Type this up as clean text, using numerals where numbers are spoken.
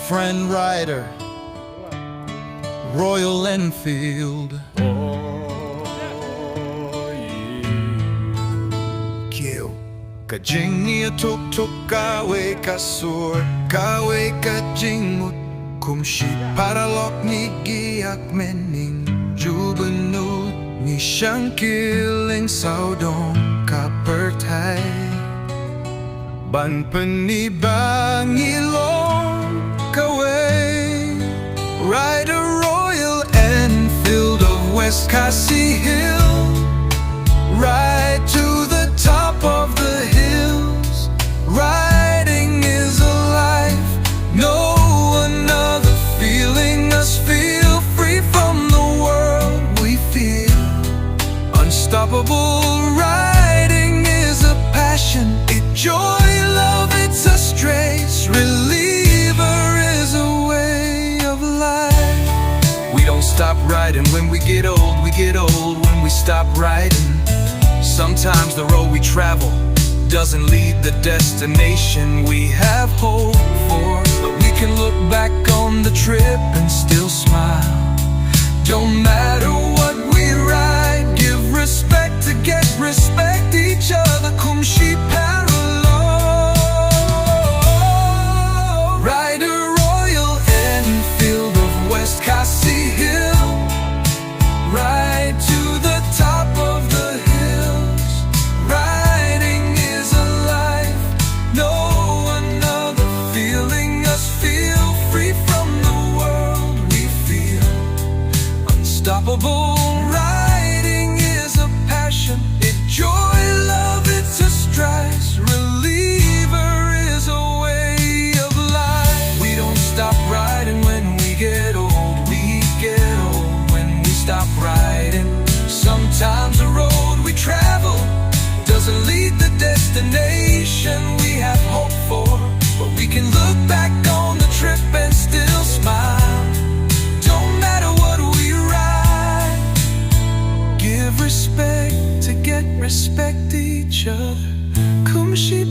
Friend Rider, Royal Enfield. Kill Kajing tuk kawe kasur kawe kajingut kumshi paralok ni giyak mening jubenut ni siyang kiling saudong kapertay ban penibang ilong kawe Rider Royal Enfield of West Cassie Hill, ride to the top of the hills. Riding is a life, no another feeling us feel free from the world we feel. Unstoppable riding is a passion, it joy, love, it's a straits. Reliever is a way of life. We don't stop riding when we get old when we stop riding. Sometimes the road we travel doesn't lead the destination we have hope for, but we can look back on the trip and still smile. Don't matter what we ride, give respect to get respect each other. Kumshi parallel Rider Royal Enfield of West Cassie Hill, ride to the top of the hills. Riding is a life, no another feeling us feel free from the world we feel. Unstoppable riding is a passion, it joy, love, it's a strides. Reliever is a way of life. We don't stop riding when we get old. We get old when we stop riding. Sometimes the road we travel doesn't lead the destination we have hope for, but we can look back on the trip and still smile. Don't matter what we ride, give respect to get respect each other. Kumshi